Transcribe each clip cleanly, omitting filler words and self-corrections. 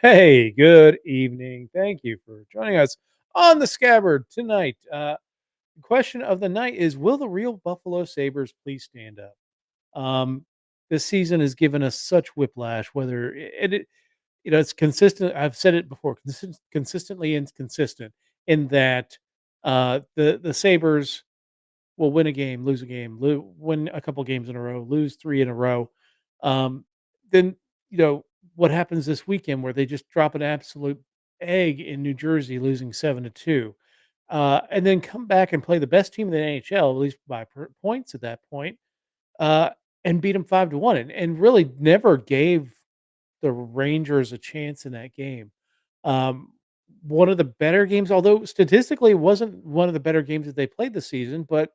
Hey, good evening. Thank you for joining us on the Scabbard tonight. The question of the night is: will the real Buffalo Sabres please stand up? Um, this season has given us such whiplash. Whether it's consistent. I've said it before. Consistently inconsistent in that the Sabres will win a game, lose a game, win a couple games in a row, lose three in a row. Um, then what happens this weekend where they just drop an absolute egg in New Jersey, losing 7-2, and then come back and play the best team in the NHL, at least by points at that point, uh, and beat them 5-1, and really never gave the Rangers a chance in that game. Um, One of the better games, although statistically it wasn't one of the better games that they played this season, but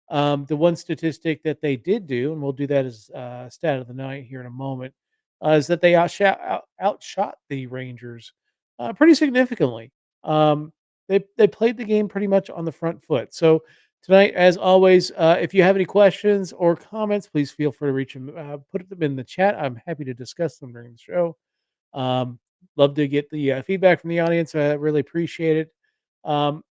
the one statistic that they did do, and we'll do that as stat of the night here in a moment, is that they outshot the Rangers pretty significantly. Um, they played the game pretty much on the front foot. So tonight, as always, if you have any questions or comments, please feel free to reach them, put them in the chat. I'm happy to discuss them during the show. Um, Love to get the feedback from the audience. I really appreciate it. Um,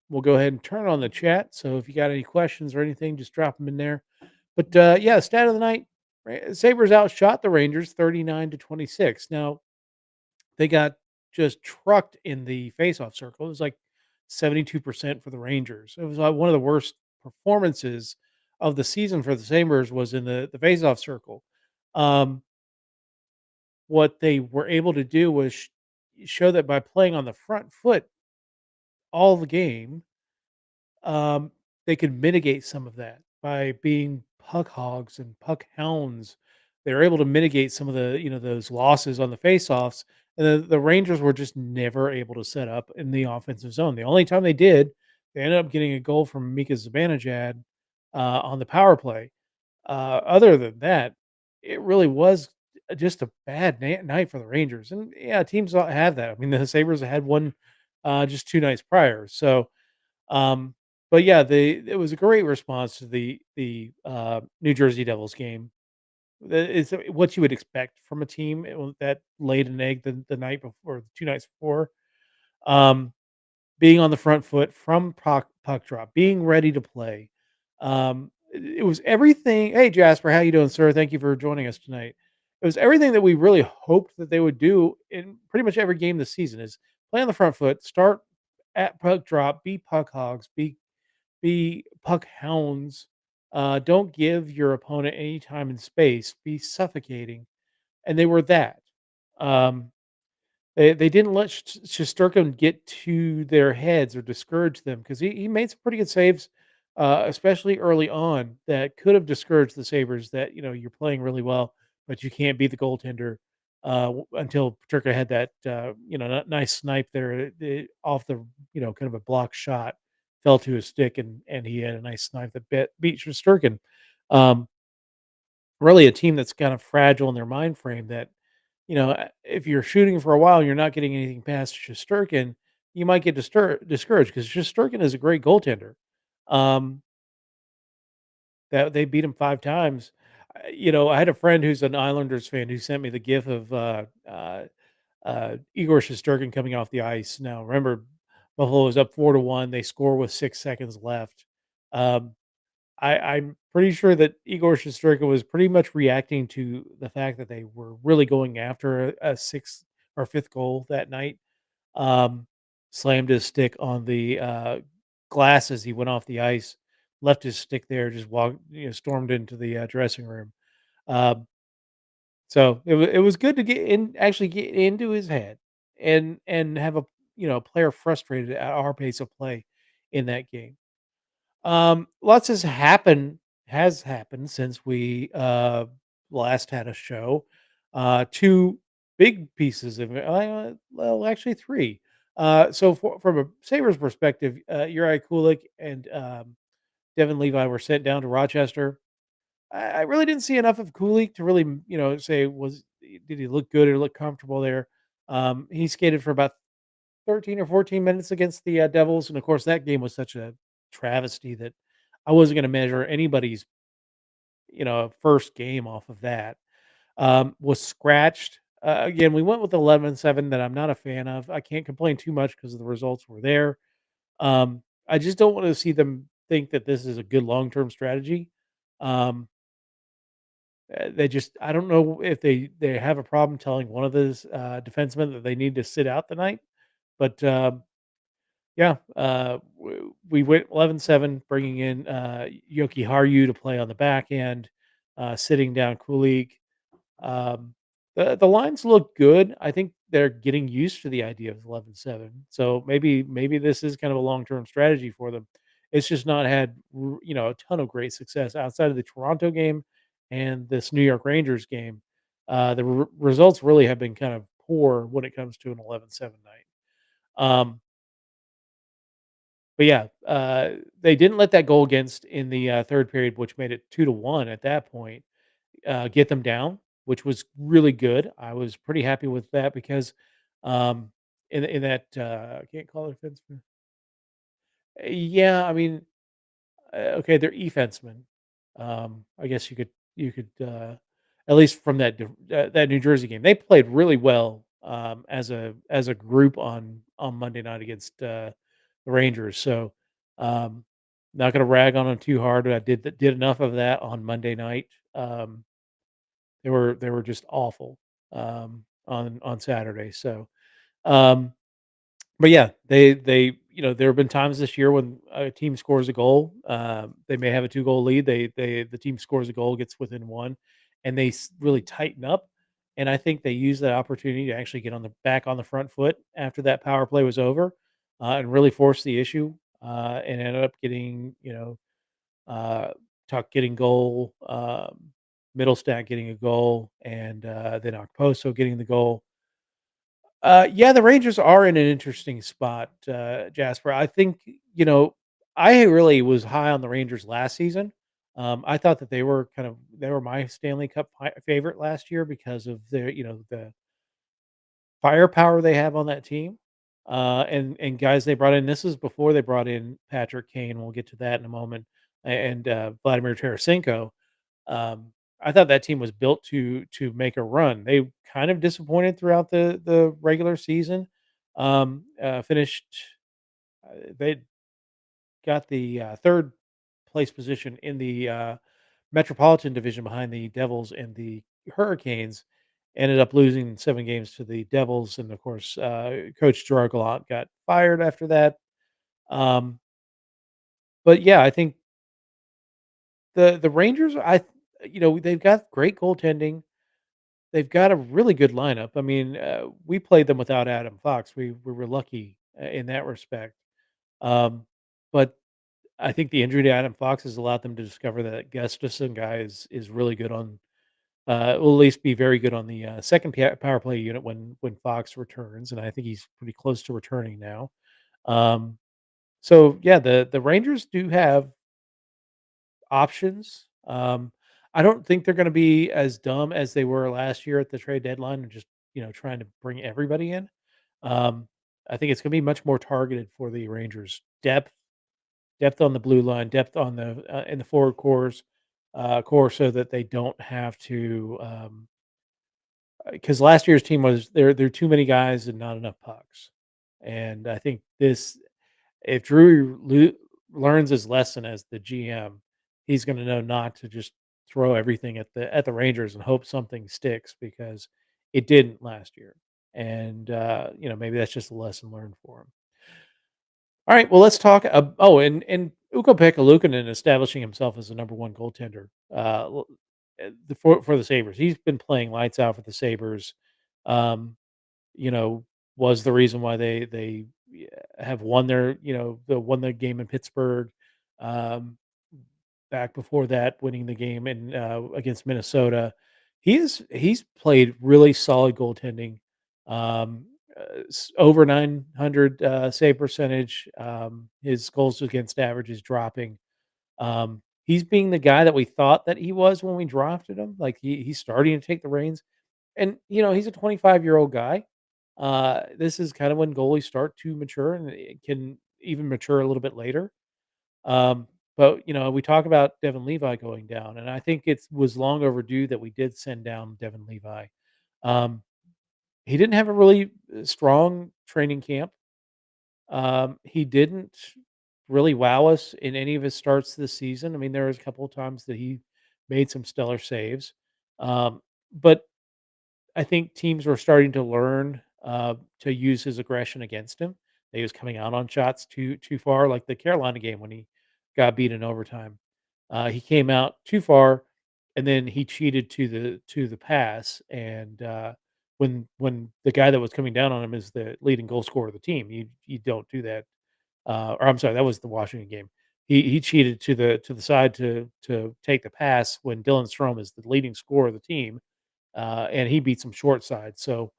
we'll go ahead and turn on the chat. So if you got any questions or anything, just drop them in there. But yeah, stat of the night: Sabers outshot the Rangers 39-26. Now they got just trucked in the faceoff circle. It was like 72% for the Rangers. It was like one of the worst performances of the season for the Sabres was in the faceoff circle. Um, what they were able to do was show that by playing on the front foot all the game, um, they could mitigate some of that by being puck hogs and puck hounds. They were able to mitigate some of the those losses on the faceoffs, and the Rangers were just never able to set up in the offensive zone. The only time they did, they ended up getting a goal from Mika Zibanejad on the power play. Other than that, it really was just a bad night for the Rangers, and yeah, teams have that. I mean, the Sabres had one just 2 nights prior, so um, but yeah, it was a great response to the New Jersey Devils game. It's what you would expect from a team that laid an egg the night before, the 2 nights before. Um, Being on the front foot from puck drop, being ready to play. It was everything. Hey, Jasper, how you doing, sir? Thank you for joining us tonight. It was everything that we really hoped that they would do in pretty much every game this season: is play on the front foot, start at puck drop, be puck hogs, be puck hounds. Don't give your opponent any time and space. Be suffocating, and they were that. Um, they didn't let Shesterkin get to their heads or discourage them because he made some pretty good saves, especially early on, that could have discouraged the Sabres. That you're playing really well, but you can't beat the goaltender until Paterka had that nice snipe there off the kind of a block shot, fell to his stick, and he had a nice snipe that beat Shesterkin. Um, Really, a team that's kind of fragile in their mind frame that if you're shooting for a while and you're not getting anything past Shesterkin, you might get discouraged because Shesterkin is a great goaltender. Um, that they beat him 5 times. I had a friend who's an Islanders fan who sent me the gif of Igor Shesterkin coming off the ice. Now, remember, Buffalo was up 4-1. They score with 6 seconds left. Um, I'm pretty sure that Igor Shesterkin was pretty much reacting to the fact that they were really going after a sixth or fifth goal that night. Um, Slammed his stick on the glass as he went off the ice, left his stick there, just walked, stormed into the dressing room. Um, so it was good to actually get into his head and have a player frustrated at our pace of play in that game. Lots has happened since we last had a show. Two big pieces of it. Well, actually three. So from a Sabres perspective, Uri Kulik and Devin Levi were sent down to Rochester. I really didn't see enough of Kulik to really, say did he look good or look comfortable there. He skated for about 13 or 14 minutes against the Devils, and of course that game was such a travesty that I wasn't going to measure anybody's first game off of that. Was scratched. again, we went with 11-7 that I'm not a fan of. I can't complain too much because the results were there. I just don't want to see them think that this is a good long-term strategy. Um, they just I don't know if they have a problem telling one of those defensemen that they need to sit out the night, but yeah, we went 11-7, bringing in Yoki Haru to play on the back end, sitting down Kulig. The lines look good. I think they're getting used to the idea of 11-7. So maybe this is kind of a long-term strategy for them. It's just not had a ton of great success outside of the Toronto game and this New York Rangers game. The results really have been kind of poor when it comes to an 11-7 night. Um, but yeah, they didn't let that goal against in the third period, which made it 2-1 at that point get them down, which was really good. I was pretty happy with that because, um, in that, I can't call it defenseman. Yeah, I mean, okay, they're e-fencemen. I guess you could at least from that New Jersey game, they played really well as a group on Monday night against the Rangers. So, um, not going to rag on them too hard. I did enough of that on Monday night. They were just awful, on Saturday, so, um, but yeah, there have been times this year when a team scores a goal, they may have a two-goal lead, the team scores a goal, gets within 1, and they really tighten up, and I think they use that opportunity to actually get on the front foot after that power play was over, and really force the issue, and ended up getting, uh, Tuck getting goal, Middlestat getting a goal, and then Okposo getting the goal. Yeah, the Rangers are in an interesting spot, Jasper. I think I really was high on the Rangers last season. I thought that they were my Stanley Cup favorite last year because of the firepower they have on that team, and guys they brought in. This is before they brought in Patrick Kane. We'll get to that in a moment, and Vladimir Tarasenko. Um, I thought that team was built to make a run. They kind of disappointed throughout the regular season. Finished they got the third place position in the Metropolitan Division behind the Devils and the Hurricanes. Ended up losing 7 games to the Devils, and of course, Coach Gerard Gallant got fired after that. Um, but yeah, I think the Rangers, they've got great goaltending. They've got a really good lineup. I mean, we played them without Adam Fox. We were lucky in that respect. Um, but I think the injury to Adam Fox has allowed them to discover that Gustafson guy is really good on. Will at least be very good on the second power play unit when Fox returns, and I think he's pretty close to returning now. Um, so yeah, the Rangers do have options. I don't think they're gonna be as dumb as they were last year at the trade deadline and just, trying to bring everybody in. Um, I think it's gonna be much more targeted for the Rangers. Depth on the blue line, depth on the in the forward core so that they don't have to, because last year's team was there are too many guys and not enough pucks. And I think this if learns his lesson as the GM, he's going to know not to just throw everything at the Rangers and hope something sticks because it didn't last year. And maybe that's just a lesson learned for him. All right, well let's talk. And Ukko-Pekka Luukkonen establishing himself as the number one goaltender for the Sabers. He's been playing lights out for the Sabers. Um, you know, was the reason why they have won the game in Pittsburgh. Um, Back before that, winning the game in against Minnesota, he's played really solid goaltending. Over 900 save percentage. His goals against average is dropping. He's being the guy that we thought that he was when we drafted him. Like he's starting to take the reins and, he's a 25-year-old guy. This is kind of when goalies start to mature and it can even mature a little bit later. But, we talk about Devin Levi going down, and I think it was long overdue that we did send down Devin Levi. Um, He didn't have a really strong training camp. He didn't really wow us in any of his starts this season. I mean, there was a couple of times that he made some stellar saves, but I think teams were starting to learn to use his aggression against him. He was coming out on shots too far, like the Carolina game when he got beat in overtime. He came out too far, and then he cheated to the pass. And when the guy that was coming down on him is the leading goal scorer of the team, you don't do that. Or I'm sorry, that was the Washington game. He cheated to the side to take the pass when Dylan Strom is the leading scorer of the team, and he beat some short side. So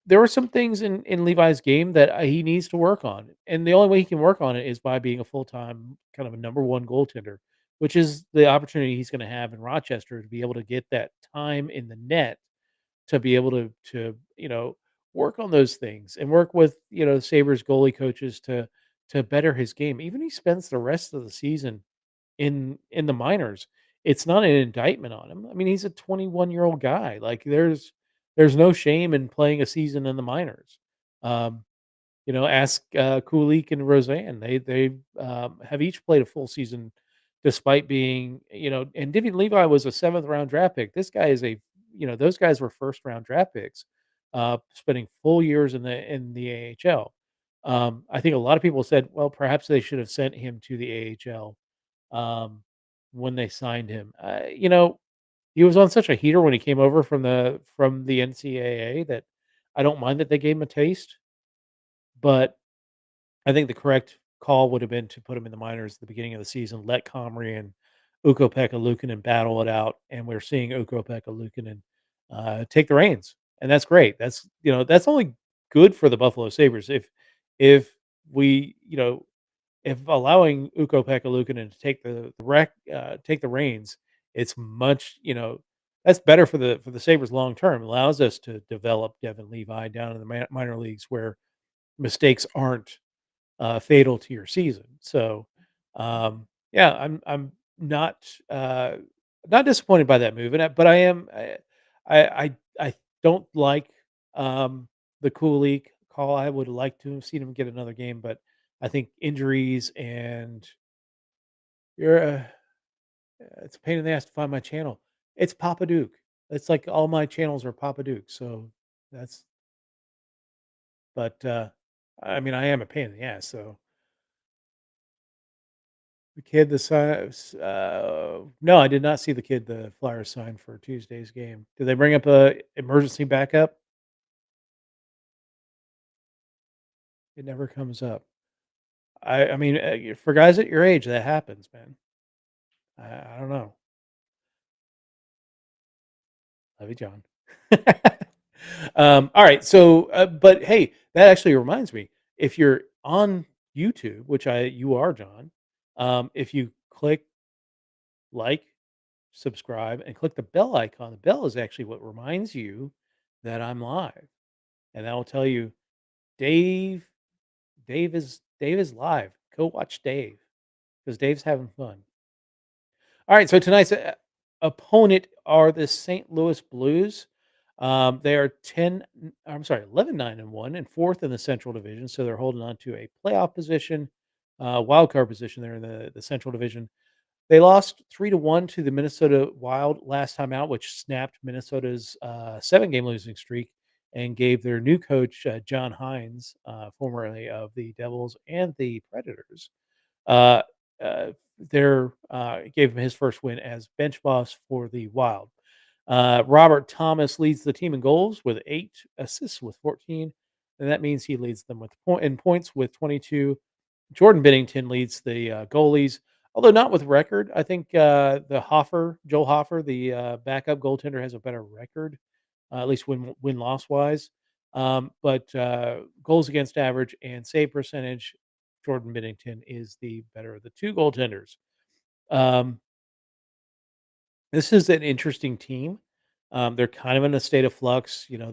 there were some things in Levi's game that he needs to work on, and the only way he can work on it is by being a full time kind of a number one goaltender, which is the opportunity he's going to have in Rochester to be able to get that time in the net to be able to work on those things and work with Sabres goalie coaches to better his game. Even he spends the rest of the season in the minors, it's not an indictment on him. I mean, he's a 21-year-old guy. Like there's no shame in playing a season in the minors. Um, ask Kulik and Roseanne. They have each played a full season despite being, and Divian Levi was a seventh round draft pick. This guy is those guys were first round draft picks, spending full years in the AHL. I think a lot of people said, well, perhaps they should have sent him to the AHL um, when they signed him. He was on such a heater when he came over from the NCAA that I don't mind that they gave him a taste, but I think the correct call would have been to put him in the minors at the beginning of the season, let Comrie and Ukko-Pekka Luukkonen battle it out, and we're seeing Ukko-Pekka Luukkonen take the reins, and that's great. That's only good for the Buffalo Sabres if we if allowing Ukko-Pekka Luukkonen to take the reins, it's much that's better for the Sabres long term. Allows us to develop Devin Levi down in the minor leagues where mistakes aren't fatal to your season. So, yeah, I'm not uh, not disappointed by that move, but I am I don't like the Kulik call. I would like to have seen him get another game, but I think injuries and you're it's a pain in the ass to find my channel. It's Papa Duke. It's like all my channels are Papa Duke. So that's but I mean I am a pain in the ass. So the kid, no, I did not see the Flyers sign for Tuesday's game. Did they bring up a emergency backup? It never comes up. I mean, for guys at your age, that happens, man. I don't know. Love you, John. All right. So, but hey, that actually reminds me. If you're on YouTube, which you are, John, if you click like, subscribe, and click the bell icon, the bell is actually what reminds you that I'm live, and that will tell you Dave. Dave is live. Go watch Dave because Dave's having fun. All right, so tonight's opponent are the St. Louis Blues. They are 11-9-1 and fourth in the Central Division, so they're holding on to a playoff position, wild card position there in the Central Division. They lost 3-1 to the Minnesota Wild last time out, which snapped Minnesota's 7-game losing streak and gave their new coach, John Hines, formerly of the Devils and the Predators, uh, uh, gave him his first win as bench boss for the Wild. Robert Thomas leads the team in goals with 8, assists with 14, and that means he leads them in points with 22. Jordan Bennington leads the goalies, although not with record. I think Joel Hoffer, the backup goaltender, has a better record, at least win loss wise. But goals against average and save percentage, Jordan Bennington is the better of the two goaltenders. Um, this is an interesting team. They're kind of in a state of flux. You know,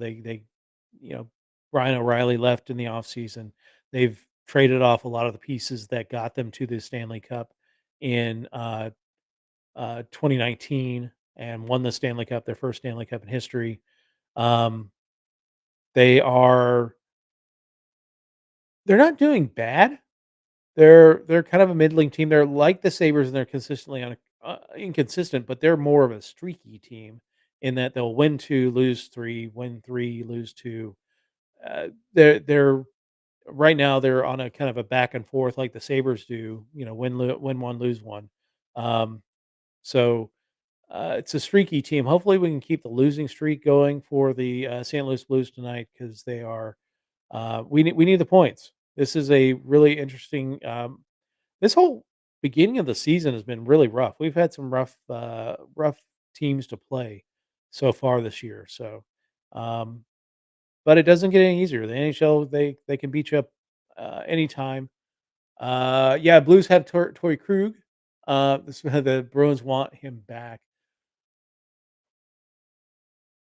Brian O'Reilly left in the offseason. They've traded off a lot of the pieces that got them to the Stanley Cup in 2019 and won the Stanley Cup, their first Stanley Cup in history. Um, They are they're not doing bad. They're kind of a middling team. They're like the Sabres, and they're consistently inconsistent, but they're more of a streaky team in that they'll win 2, lose 3, win 3, lose 2. They're right now they're on a kind of a back and forth like the Sabres do, win 1, lose 1. Um, so it's a streaky team. Hopefully, we can keep the losing streak going for the St. Louis Blues tonight because they are. We need the points. This is a really interesting. This whole beginning of the season has been really rough. We've had some rough teams to play so far this year. So, um, but it doesn't get any easier. The NHL they can beat you up anytime. Yeah, Blues have Torrey Krug. The Bruins want him back.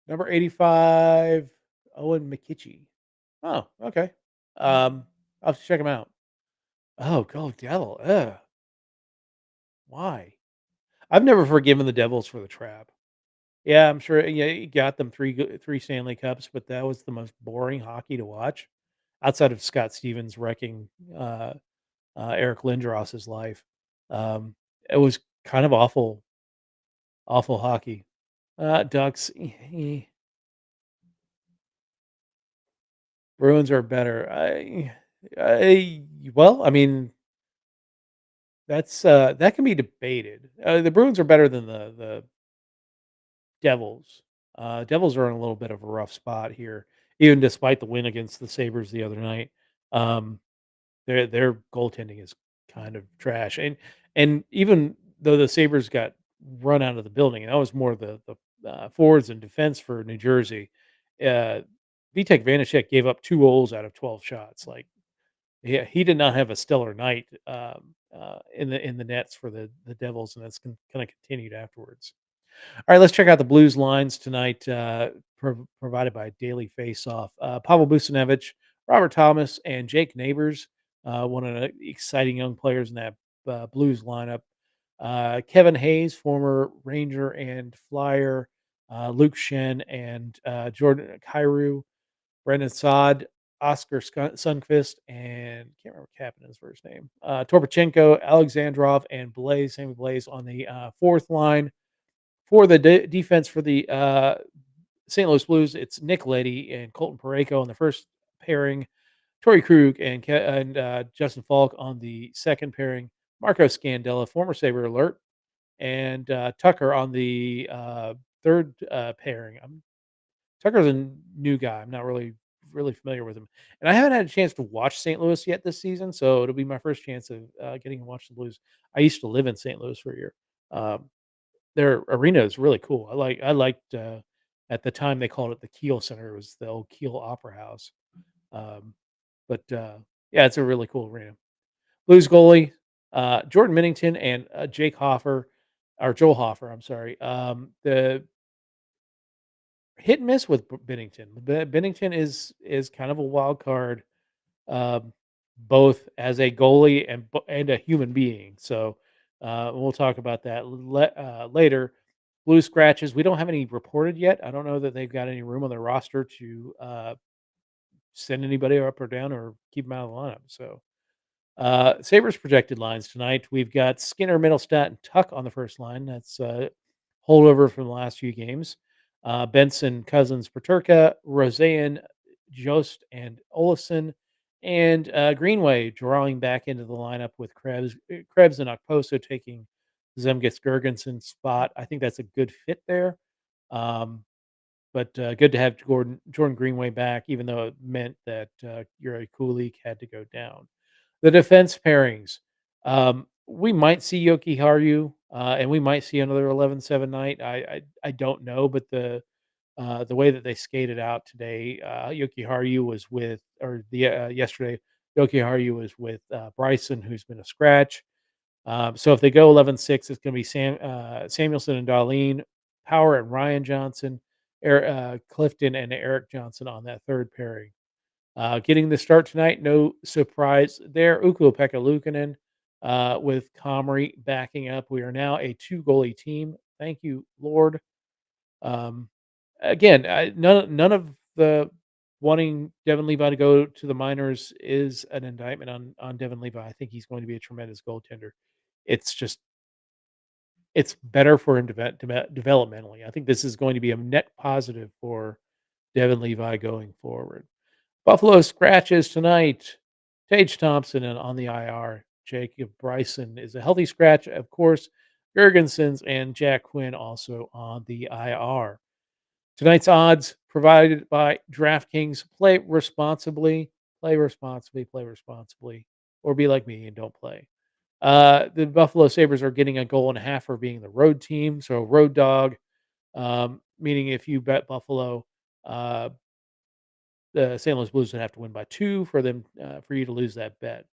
Number 85, Owen McKitchie. Oh, okay. I'll have to check him out. Oh, go Devil. Ugh, why? I've never forgiven the Devils for the trap. Yeah, I'm sure. Yeah, he got them three Stanley Cups, but that was the most boring hockey to watch, outside of Scott Stevens wrecking uh, Eric Lindros's life. Um, it was kind of awful hockey. Ducks, Bruins are better. Well, I mean, that can be debated. The Bruins are better than the Devils. Devils are in a little bit of a rough spot here, even despite the win against the Sabres the other night. Um, their goaltending is kind of trash, and even though the Sabres got run out of the building, and that was more the forwards and defense for New Jersey. Uh, Vitek Vanacek gave up 2 goals out of 12 shots. Like, yeah, he did not have a stellar night in the nets for the Devils, and that's kind of continued afterwards. All right, let's check out the Blues lines tonight, provided by Daily Faceoff. Pavel Buchnevich, Robert Thomas, and Jake Neighbors, one of the exciting young players in that Blues lineup. Kevin Hayes, former Ranger and Flyer, Luke Shen, and Jordan Kyrou, Brendan Saad, Oscar Sundqvist, and can't remember Kapanen's first name. Torpachenko, Alexandrov, and Sammy Blaze on the fourth line. For the defense for the St. Louis Blues, it's Nick Leddy and Colton Parayko on the first pairing, Torrey Krug and Justin Falk on the second pairing, Marco Scandella, former Sabre Alert, and Tucker on the third pairing. Tucker's a new guy. I'm not really familiar with him, and I haven't had a chance to watch St. Louis yet this season, so it'll be my first chance of getting to watch the Blues. I used to live in St. Louis for a year. Their arena is really cool. I liked, at the time they called it the Kiel Center. It was the old Kiel Opera House. Um, but yeah, it's a really cool arena. Blues goalie, Jordan Minnington and Jake Hoffer, or Joel Hoffer, I'm sorry. The hit and miss with Binnington. Binnington is kind of a wild card, um, both as a goalie and a human being. So we'll talk about that later. Blue scratches. We don't have any reported yet. I don't know that they've got any room on their roster to send anybody up or down or keep them out of the lineup. So Sabres projected lines tonight. We've got Skinner, Middlestat, and Tuck on the first line. That's holdover from the last few games. Benson, Cousins, Paterka, Roseanne, Jost, and Olafson, and Greenway drawing back into the lineup with Krebs and Okposo taking Zemgus Gergenson's spot. I think that's a good fit there. Um, but good to have Jordan Greenway back, even though it meant that Yuri Kulik had to go down. The defense pairings. We might see Yoki Haru, and we might see another 11-7 night. I don't know, but the way that they skated out today, Yoki Haru was with, or the yesterday, Yoki Haru was with Bryson, who's been a scratch. So if they go 11-6, it's going to be Samuelson and Darlene, Power and Ryan Johnson, Clifton and Eric Johnson on that third pairing. Getting the start tonight, no surprise there. Ukko-Pekka Luukkonen with Comrie backing up. We are now a 2 goalie team. Thank you, Lord. Um, Again, none of the wanting Devin Levi to go to the minors is an indictment on Devin Levi. I think he's going to be a tremendous goaltender. It's just it's better for him developmentally. I think this is going to be a net positive for Devin Levi going forward. Buffalo scratches tonight. Tage Thompson on the IR. Jacob Bryson is a healthy scratch, of course. Gergensons and Jack Quinn also on the IR. Tonight's odds provided by DraftKings. Play responsibly, play responsibly, or be like me and don't play. The Buffalo Sabres are getting a goal and a half for being the road team, so road dog, meaning if you bet Buffalo, uh, the St. Louis Blues would have to win by 2 for them for you to lose that bet.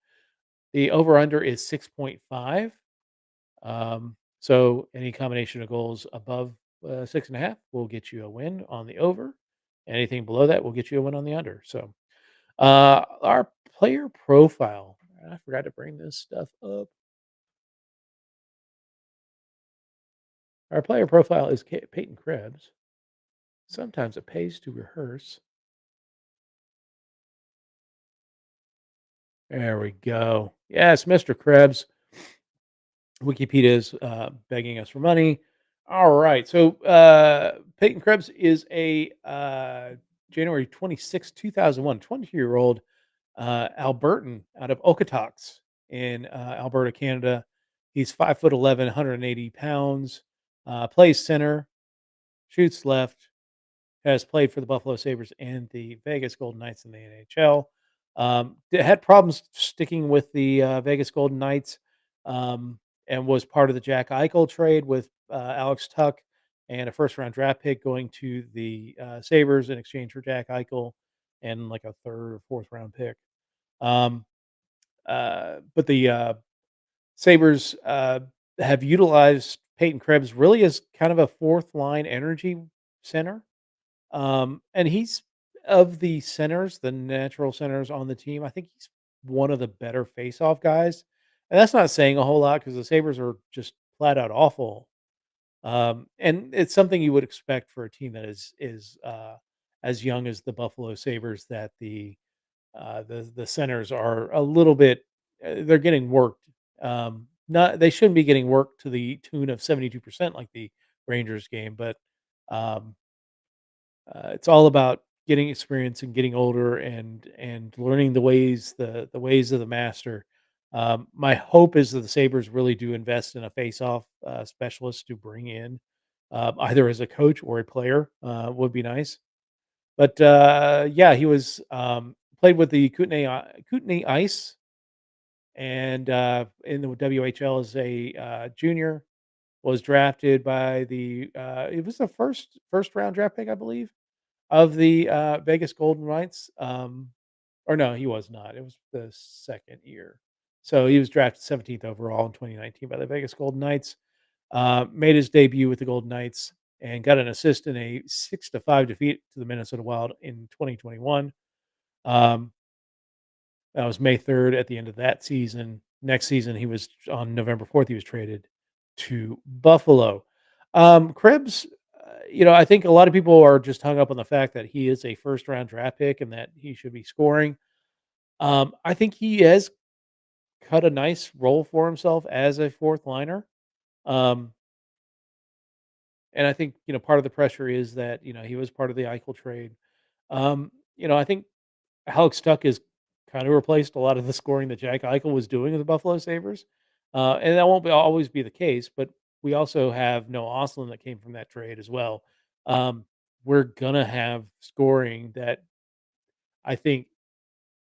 The over under is 6.5. So any combination of goals above 6.5 will get you a win on the over. Anything below that will get you a win on the under. So our player profile. I forgot to bring this stuff up. Our player profile is Peyton Krebs. Sometimes it pays to rehearse. There we go. Yes, Mr. Krebs. Wikipedia is begging us for money. All right. So Peyton Krebs is a January 26, 2001, 20-year-old Albertan out of Okotoks in Alberta, Canada. He's 5'11", 180 pounds, plays center, shoots left, has played for the Buffalo Sabres and the Vegas Golden Knights in the NHL. They had problems sticking with the Vegas Golden Knights, and was part of the Jack Eichel trade with Alex Tuck and a first round draft pick going to the Sabres in exchange for Jack Eichel and like a third or fourth round pick. Um, but the Sabres have utilized Peyton Krebs really as kind of a fourth line energy center. And he's of the centers, the natural centers on the team, I think he's one of the better face-off guys. And that's not saying a whole lot because the Sabres are just flat out awful. And it's something you would expect for a team that is as young as the Buffalo Sabres, that the centers are a little bit they're getting worked. Not they shouldn't be getting worked to the tune of 72% like the Rangers game, but um, it's all about getting experience and getting older and learning the ways of the master. My hope is that the Sabres really do invest in a face-off specialist to bring in, either as a coach or a player. Would be nice. But yeah, he was played with the Kootenay Ice and in the WHL as a junior. Was drafted by the it was the first round draft pick, I believe, of the, Vegas Golden Knights, or no, he was not, it was the 2nd year. So he was drafted 17th overall in 2019 by the Vegas Golden Knights, made his debut with the Golden Knights and got an assist in a 6-5 defeat to the Minnesota Wild in 2021. Um, that was May 3rd at the end of that season. Next season, he was on November 4th, he was traded to Buffalo. Krebs, I think a lot of people are just hung up on the fact that he is a first round draft pick and that he should be scoring. I think he has cut a nice role for himself as a fourth liner. Um, and I think, part of the pressure is that, he was part of the Eichel trade. I think Alex Tuck has kind of replaced a lot of the scoring that Jack Eichel was doing with the Buffalo Sabres. And that won't always be the case, but we also have Noah Ostlund that came from that trade as well. Um, we're going to have scoring that I think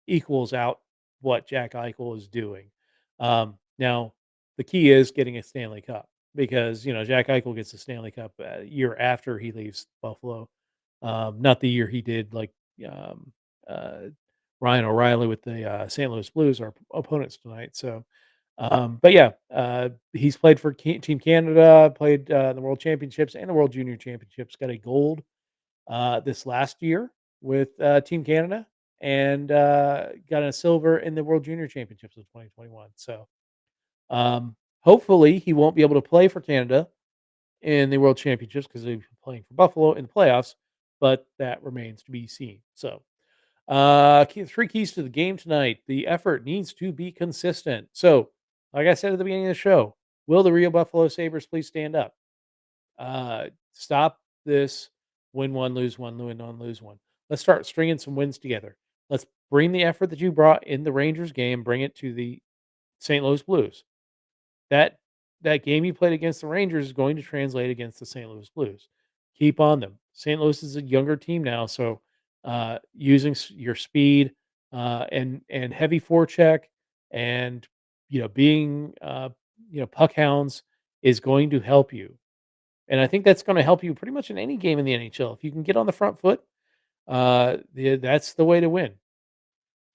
equals out what Jack Eichel is doing. Now, the key is getting a Stanley Cup because, Jack Eichel gets the Stanley Cup a year after he leaves Buffalo, not the year he did like um, uh, Ryan O'Reilly with the St. Louis Blues, our opponents tonight. So, but yeah, he's played for Team Canada, played the World Championships and the World Junior Championships, got a gold this last year with Team Canada, and got a silver in the World Junior Championships of 2021. So hopefully he won't be able to play for Canada in the World Championships because he's playing for Buffalo in the playoffs, but that remains to be seen. So Three keys to the game tonight. The effort needs to be consistent. So, like I said at the beginning of the show, will the real Buffalo Sabres please stand up? Stop this win one, lose one, win one, lose one. Let's start stringing some wins together. Let's bring the effort that you brought in the Rangers game, bring it to the St. Louis Blues. That that game you played against the Rangers is going to translate against the St. Louis Blues. Keep on them. St. Louis is a younger team now, so using your speed and heavy forecheck and being puck hounds is going to help you. And I think that's going to help you pretty much in any game in the NHL. If you can get on the front foot, that's the way to win.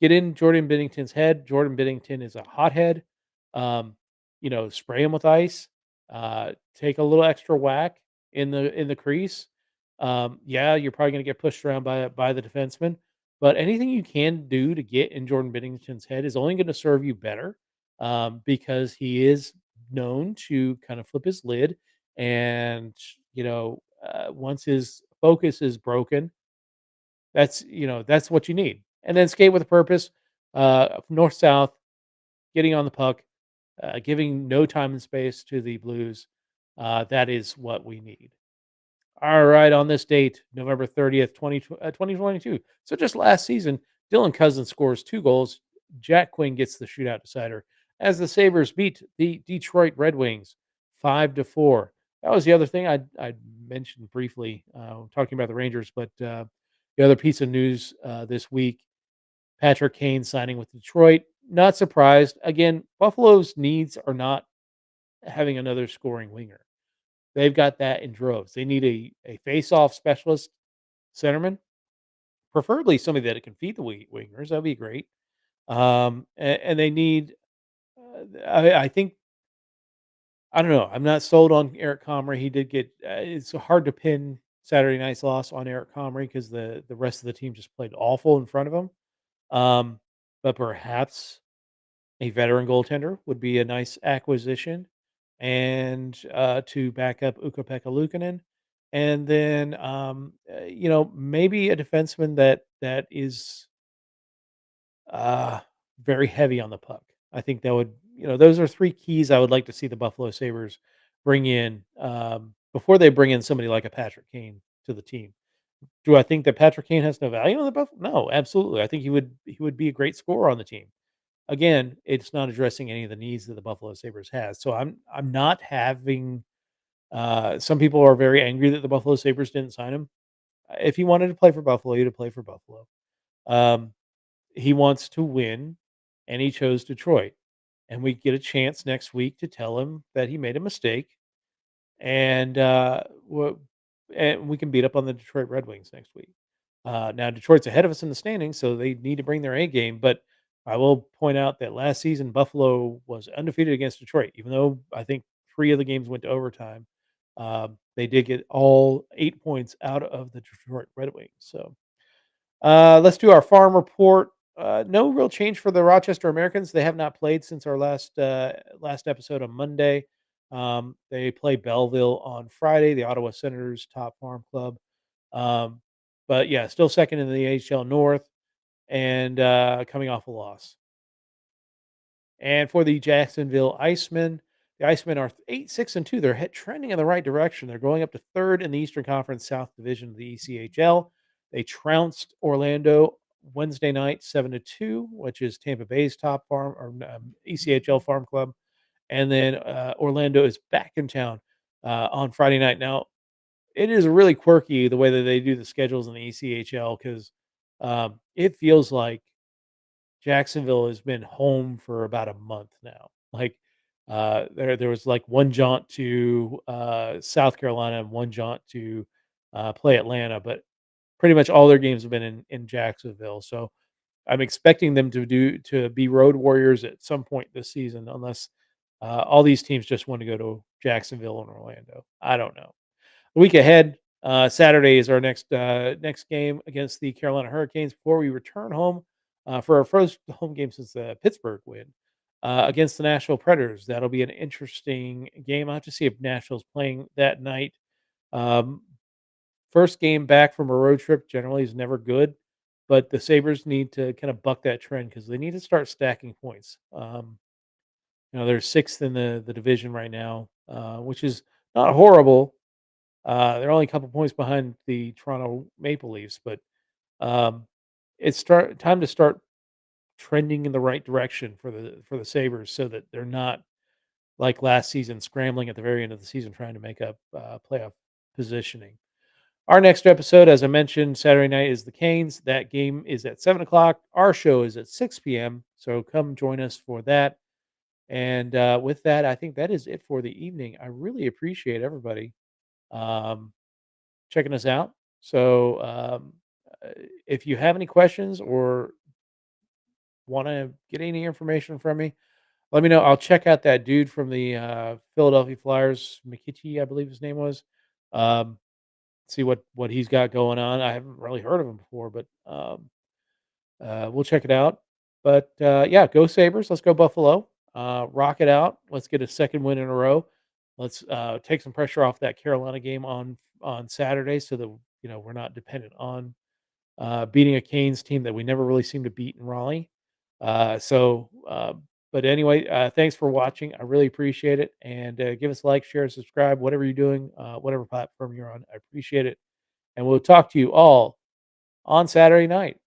Get in Jordan Binnington's head. Jordan Binnington is a hothead. Um, spray him with ice. Take a little extra whack in the crease. Yeah, you're probably going to get pushed around by the defenseman, but anything you can do to get in Jordan Binnington's head is only going to serve you better, because he is known to kind of flip his lid, and once his focus is broken, that's what you need. And then skate with a purpose, north south, getting on the puck, giving no time and space to the Blues. That is what we need. All right, on this date, November 30th, 2022. So just last season, Dylan Cousins scores 2 goals. Jack Quinn gets the shootout decider as the Sabres beat the Detroit Red Wings 5-4. That was the other thing I mentioned briefly, talking about the Rangers, but the other piece of news this week, Patrick Kane signing with Detroit. Not surprised. Again, Buffalo's needs are not having another scoring winger. They've got that in droves. They need a face-off specialist centerman, preferably somebody that can feed the wingers. That'd be great. And they need. I think I don't know. I'm not sold on Eric Comrie. He did get. It's hard to pin Saturday night's loss on Eric Comrie because the rest of the team just played awful in front of him. Um, but perhaps a veteran goaltender would be a nice acquisition, and to back up Ukko-Pekka Luukkonen, and then maybe a defenseman that is uh, very heavy on the puck. I think that would those are three keys I would like to see the Buffalo Sabres bring in before they bring in somebody like a Patrick Kane to the team. Do I think that Patrick Kane has no value on the Buffalo? No, absolutely. I think he would be a great scorer on the team. Again, it's not addressing any of the needs that the Buffalo Sabres has. So I'm not having some people are very angry that the Buffalo Sabres didn't sign him. If he wanted to play for Buffalo, he'd have played for Buffalo. Um, he wants to win, and he chose Detroit. And we get a chance next week to tell him that he made a mistake, and and we can beat up on the Detroit Red Wings next week. Now Detroit's ahead of us in the standings, so they need to bring their A game. But I will point out that last season Buffalo was undefeated against Detroit, even though I think 3 of the games went to overtime. They did get all 8 points out of the Detroit Red Wings. So let's do our farm report. No real change for the Rochester Americans. They have not played since our last episode on Monday. They play Belleville on Friday, the Ottawa Senators' top farm club. Um, but yeah, still second in the AHL North and coming off a loss. And for the Jacksonville Icemen, the Icemen are 8-6-2. They're trending in the right direction. They're going up to third in the Eastern Conference South Division of the ECHL. They trounced Orlando Wednesday night 7-2, which is Tampa Bay's top farm or ECHL farm club. And then Orlando is back in town on Friday night. Now, it is really quirky the way that they do the schedules in the ECHL because it feels like Jacksonville has been home for about a month now. Like there was like one jaunt to South Carolina and one jaunt to play Atlanta, but pretty much all their games have been in Jacksonville. So I'm expecting them to be road warriors at some point this season, unless all these teams just want to go to Jacksonville and Orlando. I don't know. A week ahead, Saturday is our next game against the Carolina Hurricanes before we return home for our first home game since the Pittsburgh win against the Nashville Predators. That'll be an interesting game. I'll have to see if Nashville's playing that night. Um, First game back from a road trip generally is never good. but the Sabres need to kind of buck that trend because they need to start stacking points. They're sixth in the division right now, which is not horrible. They're only a couple points behind the Toronto Maple Leafs, but um, it's start time to start trending in the right direction for the Sabres so that they're not like last season scrambling at the very end of the season trying to make up playoff positioning. Our next episode, as I mentioned, Saturday night is the Canes. That game is at 7 o'clock. Our show is at 6 p.m. So come join us for that. And with that, I think that is it for the evening. I really appreciate everybody um, checking us out. So uh, if you have any questions or want to get any information from me, let me know. I'll check out that dude from the Philadelphia Flyers, McKitty, I believe his name was. Um, See what he's got going on. I haven't really heard of him before, but we'll check it out. But yeah, go Sabres. Let's go Buffalo. Rock it out. Let's get a second win in a row. Let's take some pressure off that Carolina game on Saturday, so that we're not dependent on beating a Canes team that we never really seem to beat in Raleigh. But anyway, thanks for watching. I really appreciate it. And give us a like, share, subscribe, whatever you're doing, whatever platform you're on. I appreciate it. And we'll talk to you all on Saturday night.